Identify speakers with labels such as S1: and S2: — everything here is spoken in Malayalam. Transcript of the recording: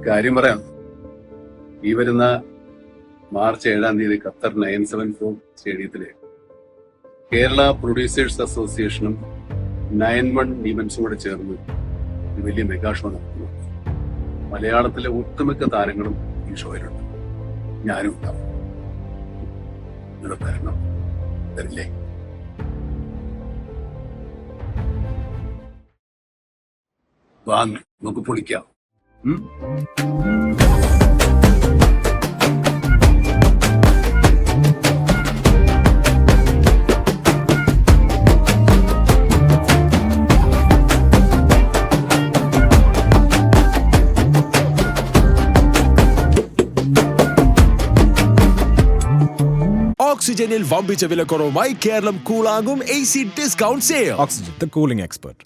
S1: കാര്യം പറയാം. ഈ വരുന്ന മാർച്ച് 7-ാം തീയതി ഖത്തർ 974 സ്റ്റേഡിയത്തില് കേരള പ്രൊഡ്യൂസേഴ്സ് അസോസിയേഷനും 91 ഈവൻസും കൂടെ ചേർന്ന് ഒരു വലിയ മെഗാ ഷോ നടത്തുന്നു. മലയാളത്തിലെ ഒട്ടുമിക്ക താരങ്ങളും ഈ ഷോയിലുണ്ട്. ഞാനും ഉണ്ടാവും. നിങ്ങളുടെ ഭരണം തരില്ലേ? വാങ്ങ്, നമുക്ക് പൊളിക്കാം.
S2: ഓക്സിജനിൽ വമ്പിച്ച വിലക്കുറവുമായി കേരളം കൂളാകും AC discount sale.
S3: Oxygen, the cooling expert.